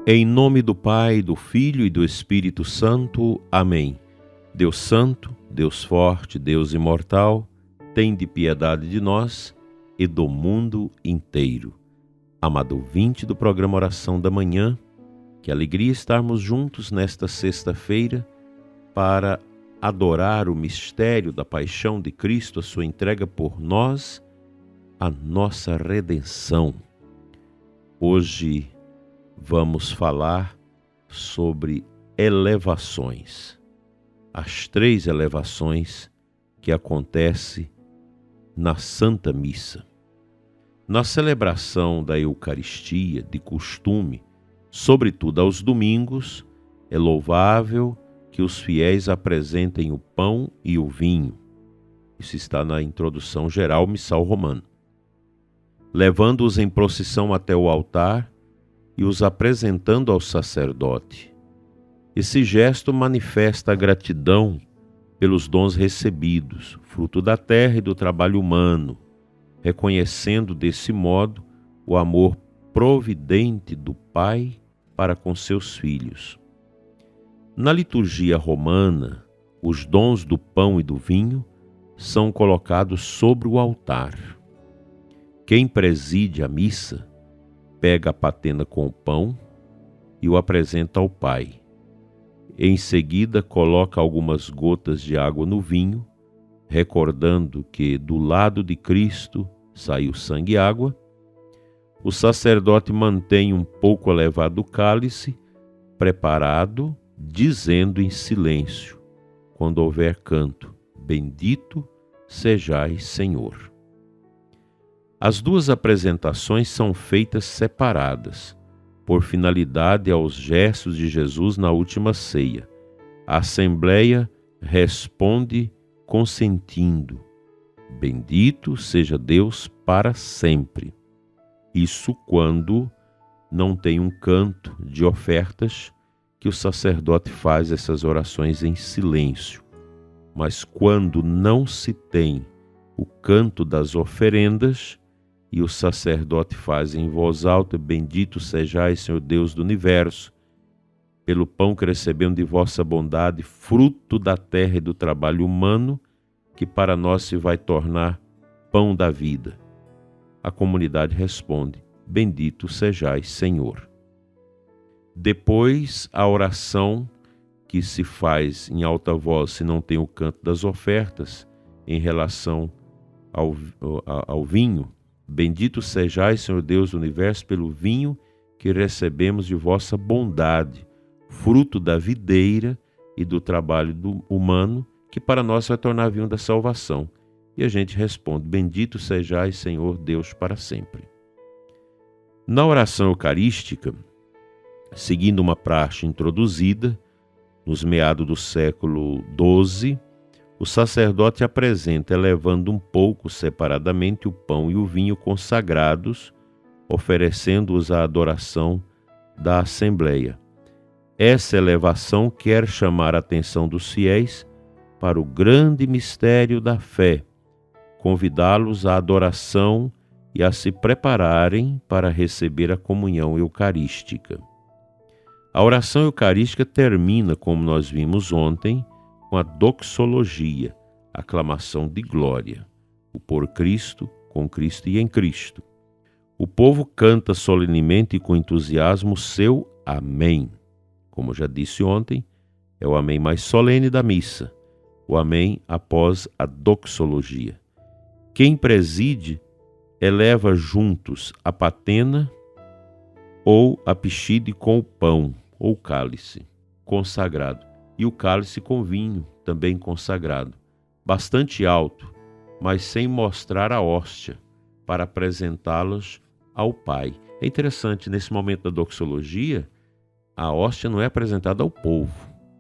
Em nome do Pai, do Filho e do Espírito Santo. Amém. Deus Santo, Deus Forte, Deus Imortal, tende piedade de nós e do mundo inteiro. Amado ouvinte do programa Oração da Manhã, que alegria estarmos juntos nesta sexta-feira para adorar o mistério da paixão de Cristo, a sua entrega por nós, a nossa redenção. Hoje vamos falar sobre elevações, as 3 elevações que acontecem na Santa Missa. Na celebração da Eucaristia, de costume, sobretudo aos domingos, é louvável que os fiéis apresentem o pão e o vinho. Isso está na introdução geral missal romana. Levando-os em procissão até o altar e os apresentando ao sacerdote. Esse gesto manifesta a gratidão pelos dons recebidos, fruto da terra e do trabalho humano, reconhecendo desse modo o amor providente do Pai para com seus filhos. Na liturgia romana, os dons do pão e do vinho são colocados sobre o altar. Quem preside a missa pega a patena com o pão e o apresenta ao Pai. Em seguida, coloca algumas gotas de água no vinho, recordando que do lado de Cristo saiu sangue e água. O sacerdote mantém um pouco elevado o cálice, preparado, dizendo em silêncio, quando houver canto: Bendito sejais, Senhor. As 2 apresentações são feitas separadas, por finalidade aos gestos de Jesus na última ceia. A Assembleia responde consentindo: Bendito seja Deus para sempre. Isso quando não tem um canto de ofertas, que o sacerdote faz essas orações em silêncio. Mas quando não se tem o canto das oferendas, e o sacerdote faz em voz alta: Bendito sejais, Senhor Deus do universo, pelo pão que recebemos de vossa bondade, fruto da terra e do trabalho humano, que para nós se vai tornar pão da vida. A comunidade responde: Bendito sejais, Senhor. Depois, a oração que se faz em alta voz, se não tem o canto das ofertas, em relação ao vinho: Bendito sejais, Senhor Deus do universo, pelo vinho que recebemos de vossa bondade, fruto da videira e do trabalho humano, que para nós vai tornar vinho da salvação. E a gente responde: Bendito sejais, Senhor Deus, para sempre. Na oração eucarística, seguindo uma praxe introduzida nos meados do século XII, o sacerdote apresenta, elevando um pouco separadamente o pão e o vinho consagrados, oferecendo-os à adoração da Assembleia. Essa elevação quer chamar a atenção dos fiéis para o grande mistério da fé, convidá-los à adoração e a se prepararem para receber a comunhão eucarística. A oração eucarística termina, como nós vimos ontem, com a doxologia, aclamação de glória, o por Cristo, com Cristo e em Cristo. O povo canta solenemente e com entusiasmo seu Amém. Como já disse ontem, é o Amém mais solene da missa, o Amém após a doxologia. Quem preside eleva juntos a patena ou a pixide com o pão ou cálice consagrado, e o cálice com vinho, também consagrado, bastante alto, mas sem mostrar a hóstia, para apresentá-los ao Pai. É interessante, nesse momento da doxologia, a hóstia não é apresentada ao povo.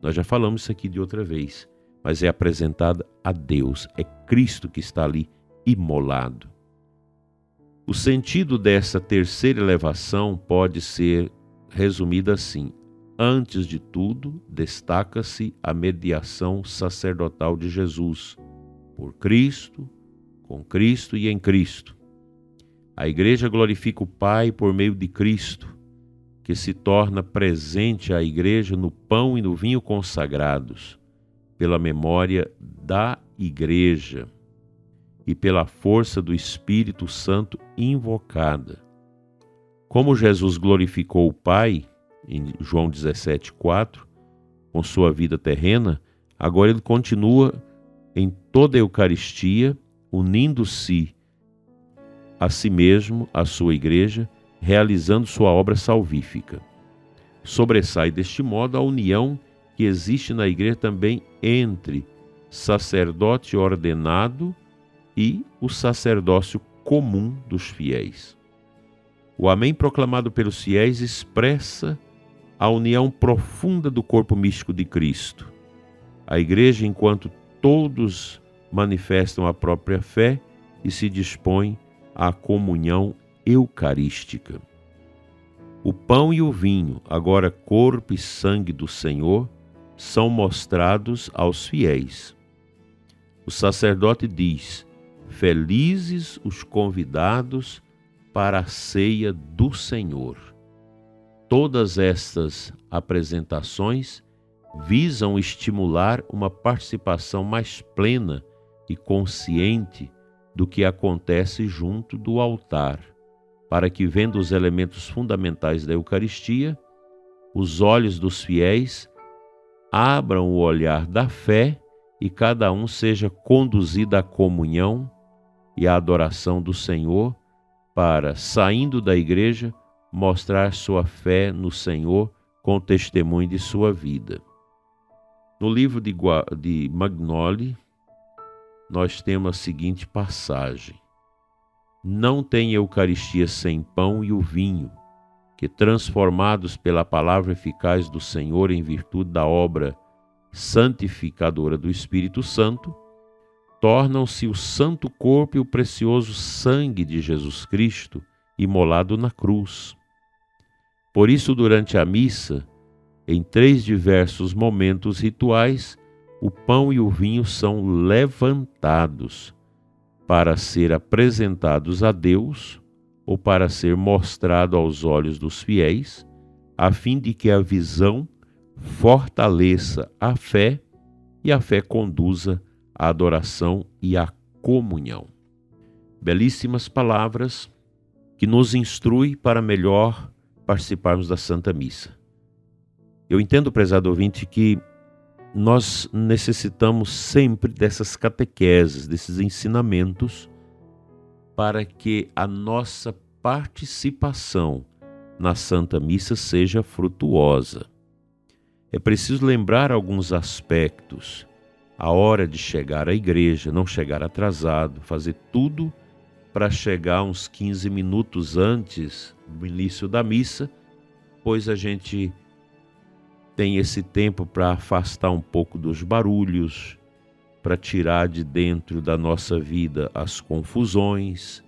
Nós já falamos isso aqui de outra vez, mas é apresentada a Deus. É Cristo que está ali imolado. O sentido dessa terceira elevação pode ser resumido assim: antes de tudo, destaca-se a mediação sacerdotal de Jesus, por Cristo, com Cristo e em Cristo. A Igreja glorifica o Pai por meio de Cristo, que se torna presente à Igreja no pão e no vinho consagrados, pela memória da Igreja e pela força do Espírito Santo invocada. Como Jesus glorificou o Pai, em João 17,4, com sua vida terrena, agora ele continua em toda a Eucaristia, unindo-se a si mesmo, à sua Igreja, realizando sua obra salvífica. Sobressai deste modo a união que existe na Igreja também entre sacerdote ordenado e o sacerdócio comum dos fiéis. O Amém proclamado pelos fiéis expressa a união profunda do corpo místico de Cristo. A Igreja, enquanto todos manifestam a própria fé e se dispõem à comunhão eucarística. O pão e o vinho, agora corpo e sangue do Senhor, são mostrados aos fiéis. O sacerdote diz: felizes os convidados para a ceia do Senhor. Todas estas apresentações visam estimular uma participação mais plena e consciente do que acontece junto do altar, para que, vendo os elementos fundamentais da Eucaristia, os olhos dos fiéis abram o olhar da fé e cada um seja conduzido à comunhão e à adoração do Senhor, para, saindo da Igreja, mostrar sua fé no Senhor com o testemunho de sua vida. No livro de Magnoli, nós temos a seguinte passagem: não tem Eucaristia sem pão e o vinho, que, transformados pela palavra eficaz do Senhor em virtude da obra santificadora do Espírito Santo, tornam-se o santo corpo e o precioso sangue de Jesus Cristo imolado na cruz. Por isso, durante a missa, em 3 diversos momentos rituais, o pão e o vinho são levantados para ser apresentados a Deus ou para ser mostrado aos olhos dos fiéis, a fim de que a visão fortaleça a fé e a fé conduza à adoração e à comunhão. Belíssimas palavras que nos instruem para melhor participarmos da Santa Missa. Eu entendo, prezado ouvinte, que nós necessitamos sempre dessas catequeses, desses ensinamentos, para que a nossa participação na Santa Missa seja frutuosa. É preciso lembrar alguns aspectos. A hora de chegar à igreja, não chegar atrasado, fazer tudo para chegar uns 15 minutos antes do início da missa, pois a gente tem esse tempo para afastar um pouco dos barulhos, para tirar de dentro da nossa vida as confusões,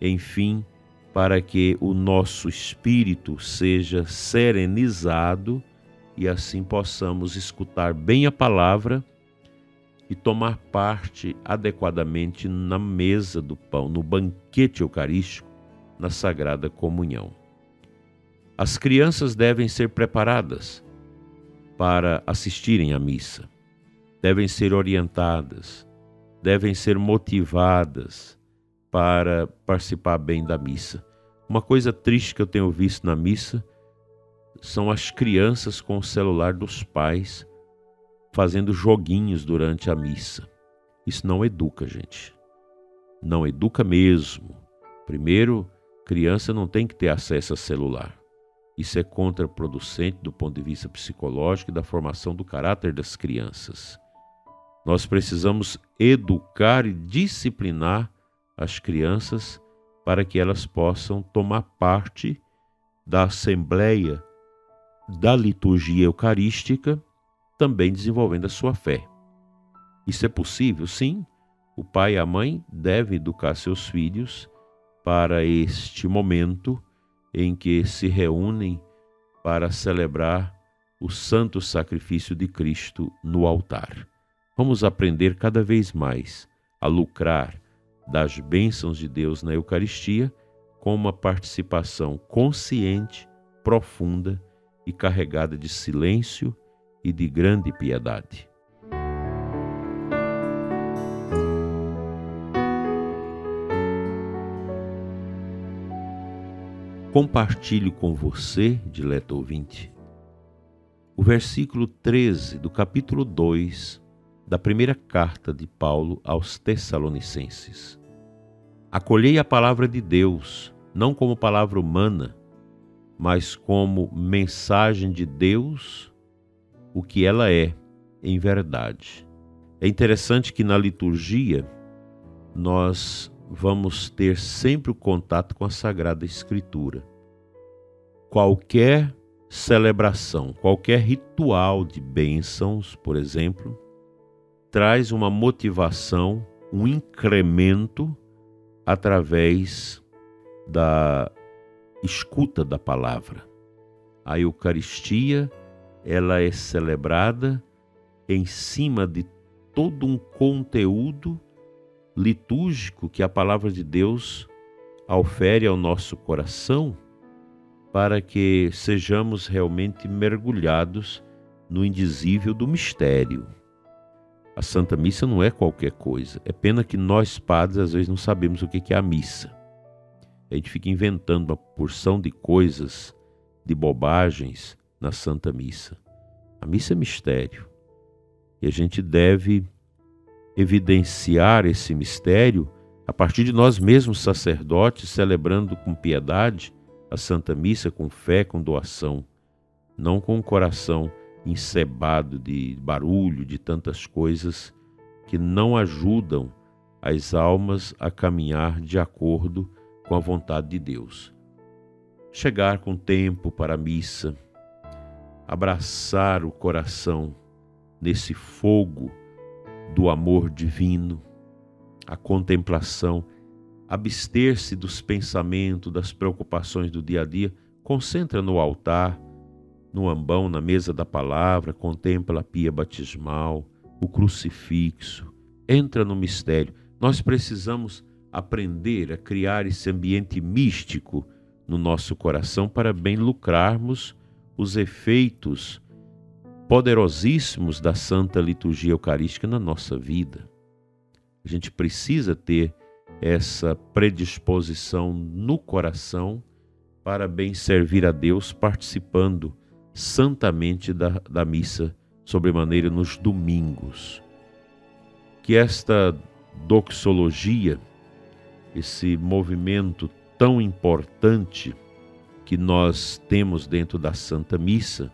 enfim, para que o nosso espírito seja serenizado e assim possamos escutar bem a palavra e tomar parte adequadamente na mesa do pão, no banquete eucarístico, na Sagrada Comunhão. As crianças devem ser preparadas para assistirem à missa, devem ser orientadas, devem ser motivadas para participar bem da missa. Uma coisa triste que eu tenho visto na missa são as crianças com o celular dos pais fazendo joguinhos durante a missa. Isso não educa, gente. Não educa mesmo. Primeiro, criança não tem que ter acesso a celular. Isso é contraproducente do ponto de vista psicológico e da formação do caráter das crianças. Nós precisamos educar e disciplinar as crianças para que elas possam tomar parte da assembleia, da liturgia eucarística, também desenvolvendo a sua fé. Isso é possível? Sim. O pai e a mãe devem educar seus filhos para este momento em que se reúnem para celebrar o santo sacrifício de Cristo no altar. Vamos aprender cada vez mais a lucrar das bênçãos de Deus na Eucaristia com uma participação consciente profunda e carregada de silêncio e de grande piedade. Compartilho com você, dileto ouvinte, o versículo 13 do capítulo 2 da primeira carta de Paulo aos Tessalonicenses. Acolhei a palavra de Deus, não como palavra humana, mas como mensagem de Deus, o que ela é em verdade. É interessante que na liturgia nós vamos ter sempre o contato com a Sagrada Escritura. Qualquer celebração, qualquer ritual de bênçãos, por exemplo, traz uma motivação, um incremento através da escuta da palavra. A Eucaristia, ela é celebrada em cima de todo um conteúdo litúrgico que a palavra de Deus ofere ao nosso coração para que sejamos realmente mergulhados no indizível do mistério. A Santa Missa não é qualquer coisa. É pena que nós padres às vezes não sabemos o que é a missa. A gente fica inventando uma porção de coisas, de bobagens na Santa Missa. A missa é mistério. E a gente deve evidenciar esse mistério a partir de nós mesmos sacerdotes, celebrando com piedade a Santa Missa, com fé, com doação, não com o coração encebado de barulho, de tantas coisas que não ajudam as almas a caminhar de acordo com a vontade de Deus. Chegar com tempo para a missa, abraçar o coração nesse fogo do amor divino, a contemplação, abster-se dos pensamentos, das preocupações do dia a dia, concentra no altar, no ambão, na mesa da palavra, contempla a pia batismal, o crucifixo, entra no mistério. Nós precisamos aprender a criar esse ambiente místico no nosso coração para bem lucrarmos os efeitos poderosíssimos da Santa Liturgia Eucarística na nossa vida. A gente precisa ter essa predisposição no coração para bem servir a Deus, participando santamente da missa, sobremaneira nos domingos. Que esta doxologia, esse movimento tão importante que nós temos dentro da Santa Missa,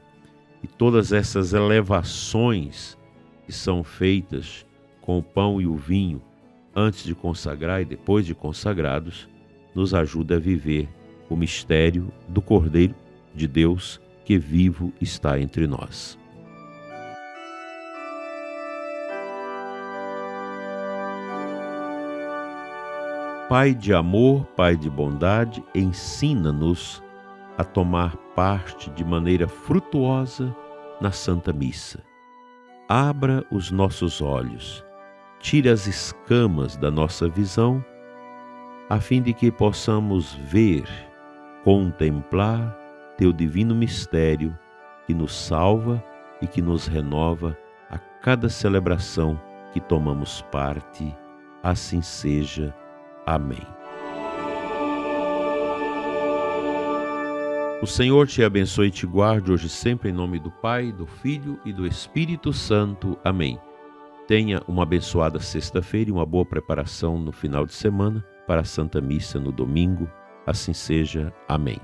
e todas essas elevações que são feitas com o pão e o vinho, antes de consagrar e depois de consagrados, nos ajuda a viver o mistério do Cordeiro de Deus que vivo está entre nós. Pai de amor, Pai de bondade, ensina-nos a tomar parte de maneira frutuosa na Santa Missa. Abra os nossos olhos, tire as escamas da nossa visão, a fim de que possamos ver, contemplar Teu divino mistério que nos salva e que nos renova a cada celebração que tomamos parte. Assim seja. Amém. O Senhor te abençoe e te guarde hoje e sempre, em nome do Pai, do Filho e do Espírito Santo. Amém. Tenha uma abençoada sexta-feira e uma boa preparação no final de semana para a Santa Missa no domingo. Assim seja. Amém.